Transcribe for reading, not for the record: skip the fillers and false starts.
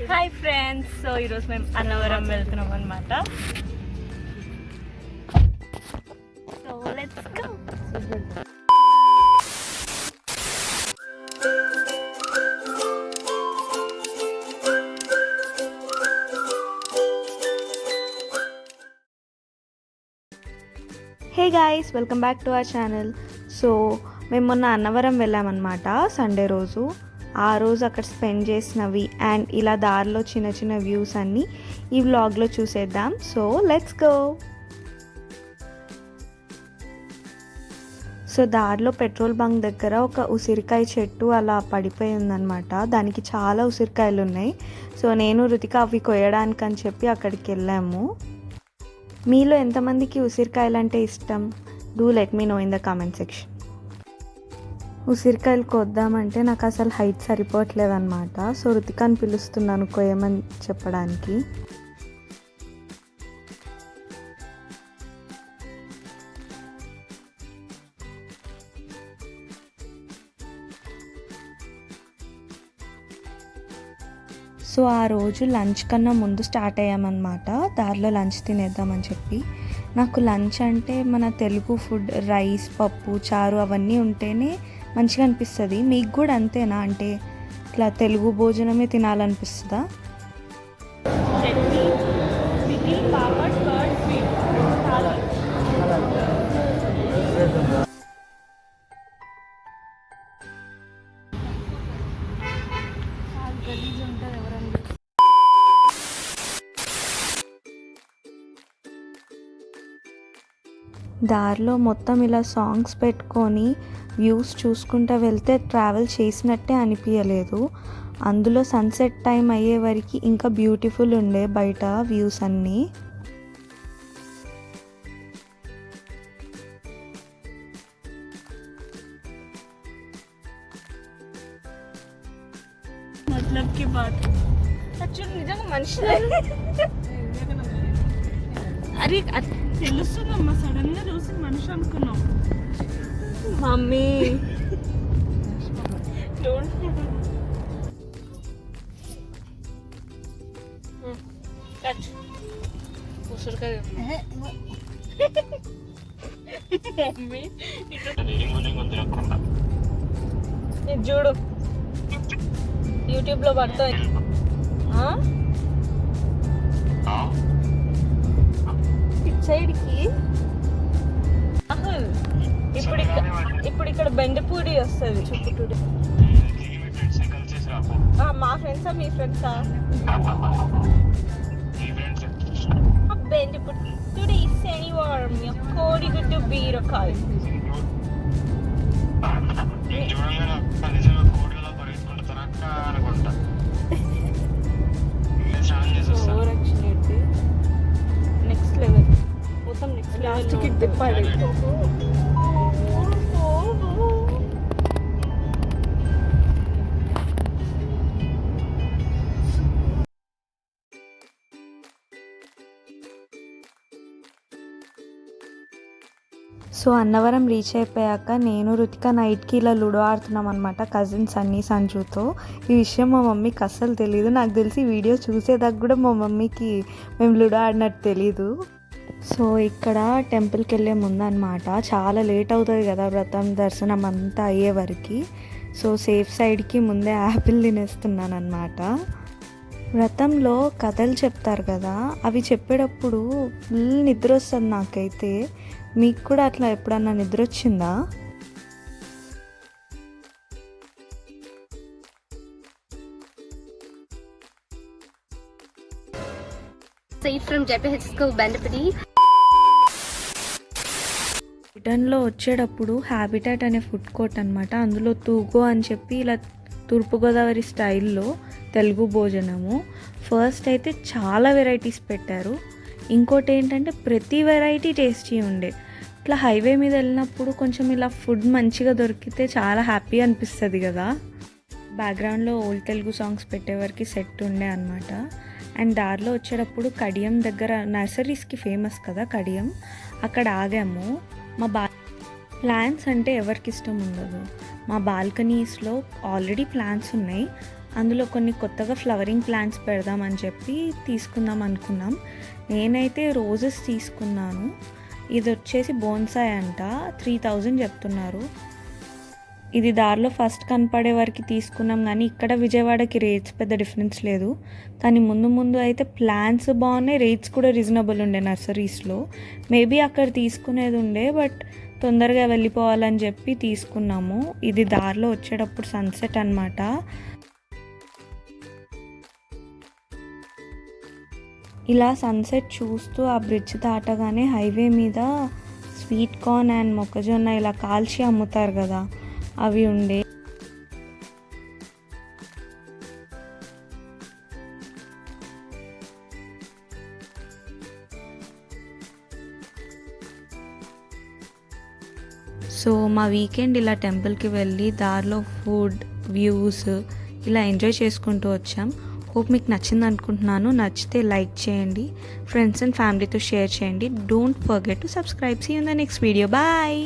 Hi friends, so ఈరోజు మేము అన్నవరం వెళ్తున్నాం అనమాట. So let's go. Hey guys, welcome back to our channel. So మేము మొన్న అన్నవరం వెళ్ళామన్నమాట సండే రోజు. ఆ రోజు అక్కడ స్పెండ్ చేసినవి అండ్ ఇలా దారిలో చిన్న చిన్న వ్యూస్ అన్నీ ఈ వ్లాగ్లో చూసేద్దాం. So let's go. సో దారిలో పెట్రోల్ బంక్ దగ్గర ఒక ఉసిరికాయ చెట్టు అలా పడిపోయి ఉందన్నమాట. దానికి చాలా ఉసిరికాయలు ఉన్నాయి. సో నేను రుతిక అవి కొయ్యడానికి అని చెప్పి అక్కడికి వెళ్ళాము. మీలో ఎంతమందికి ఉసిరికాయలు అంటే ఇష్టం? Do let me know in the comment section. ఉసిరికాయలు కొద్దామంటే నాకు అసలు హైట్ సరిపోవట్లేదు అనమాట. సో రుతికాని పిలుస్తున్నాను కొయ్యమని చెప్పడానికి. సో ఆ రోజు లంచ్ కన్నా ముందు స్టార్ట్ అయ్యామన్నమాట. దారిలో లంచ్ తినేద్దామని చెప్పి. నాకు లంచ్ అంటే మన తెలుగు ఫుడ్, రైస్, పప్పు, చారు అవన్నీ ఉంటేనే మంచిగా అనిపిస్తుంది. మీకు కూడా అంతేనా? అంటే ఇట్లా తెలుగు భోజనమే తినాలనిపిస్తుందా? దారిలో మొత్తం ఇలా సాంగ్స్ పెట్టుకొని వ్యూస్ చూసుకుంటూ వెళ్తే ట్రావెల్ చేసినట్టే అనిపించలేదు. అందులో సన్సెట్ టైం అయ్యే వరకు ఇంకా బ్యూటిఫుల్ ఉండే బయట వ్యూస్ అన్నీ. మతలబ్కి బాత్ యాక్చువల్లీ నిజంగా మనిషి అరే తెలుస్తుందమ్మా. సడన్ గా చూసి మనిషి అనుకున్నాం. మమ్మీ చూడు యూట్యూబ్ లో పడతాయి. సైడ్కి ఇప్పుడు ఇక్కడ బెండపూడి వస్తుంది. చుట్టుటూడి మా ఫ్రెండ్సా మీ ఫ్రెండ్సా? బెండపూడి టుడే శనివారం కోడిగుడ్డు బీరకాయ. నెక్స్ట్ లెవెల్ మొత్తం నెక్స్ట్ లాస్ట్కి తిప్పాలి. సో అన్నవరం రీచ్ అయిపోయాక నేను రుతిక నైట్కి ఇలా లూడో ఆడుతున్నాం అనమాట, కజిన్స్ అన్నీ సంజుతో. ఈ విషయం మా మమ్మీకి అస్సలు తెలీదు. నాకు తెలిసి వీడియో చూసేదాకా కూడా మా మమ్మీకి మేము లూడో ఆడినట్టు తెలీదు. సో ఇక్కడ టెంపుల్కి వెళ్ళే ముందు అనమాట చాలా లేట్ అవుతుంది కదా వ్రతం దర్శనం అంతా అయ్యే వరకు. సో సేఫ్ సైడ్కి ముందే యాపిల్ తినేస్తున్నాను అనమాట. వ్రతంలో కథలు చెప్తారు కదా, అవి చెప్పేటప్పుడు ఫుల్ నిద్ర వస్తుంది నాకైతే. మీకు కూడా అట్లా ఎప్పుడన్నా నిద్ర వచ్చిందా? రిటర్న్లో వచ్చేటప్పుడు హ్యాబిటాట్ అనే ఫుడ్ కోర్ట్ అనమాట. అందులో తూగో అని చెప్పి ఇలా తూర్పుగోదావరి స్టైల్లో తెలుగు భోజనము. ఫస్ట్ అయితే చాలా వెరైటీస్ పెట్టారు. ఇంకోటి ఏంటంటే ప్రతి వెరైటీ టేస్టీ ఉండే. ఇట్లా హైవే మీద వెళ్ళినప్పుడు కొంచెం ఇలా ఫుడ్ మంచిగా దొరికితే చాలా హ్యాపీ అనిపిస్తుంది కదా. బ్యాక్గ్రౌండ్లో ఓల్డ్ తెలుగు సాంగ్స్ పెట్టేవరకు సెట్ ఉండే అనమాట. అండ్ దారిలో వచ్చేటప్పుడు కడియం దగ్గర నర్సరీస్కి ఫేమస్ కదా కడియం, అక్కడ ఆగాము. ప్లాంట్స్ అంటే ఎవరికి ఇష్టం ఉండదు. మా బాల్కనీస్లో ఆల్రెడీ ప్లాంట్స్ ఉన్నాయి. అందులో కొన్ని కొత్తగా ఫ్లవరింగ్ ప్లాంట్స్ పెడదామని చెప్పి తీసుకుందాం అనుకున్నాం. నేనైతే రోజెస్ తీసుకున్నాను. ఇది వచ్చేసి బోన్సాయ్ అంట, 3000 చెప్తున్నారు. ఇది దారిలో ఫస్ట్ కనపడే వరకు తీసుకున్నాం, కానీ ఇక్కడ విజయవాడకి రేట్స్ పెద్ద డిఫరెన్స్ లేదు. కానీ ముందు అయితే ప్లాన్స్ బాగున్నాయి, రేట్స్ కూడా రీజనబుల్ ఉండే నర్సరీస్లో. మేబీ అక్కడ తీసుకునేది ఉండే, బట్ తొందరగా వెళ్ళిపోవాలని చెప్పి తీసుకున్నాము. ఇది దారిలో వచ్చేటప్పుడు సన్సెట్ అన్నమాట. ఇలా సన్సెట్ చూస్తూ ఆ బ్రిడ్జ్ దాటగానే హైవే మీద స్వీట్ కార్న్ అండ్ మొక్కజొన్న ఇలా కాల్చి అమ్ముతారు కదా, అవి ఉండే. సో మా వీకెండ్ ఇలా టెంపుల్కి వెళ్ళి దారిలో ఫుడ్, వ్యూస్ ఇలా ఎంజాయ్ చేసుకుంటూ వచ్చాం. హోప్ మీకు నచ్చింది అనుకుంటున్నాను. నచ్చితే లైక్ చేయండి, ఫ్రెండ్స్ అండ్ ఫ్యామిలీతో షేర్ చేయండి. Don't forget to subscribe. See you in the next video. Bye.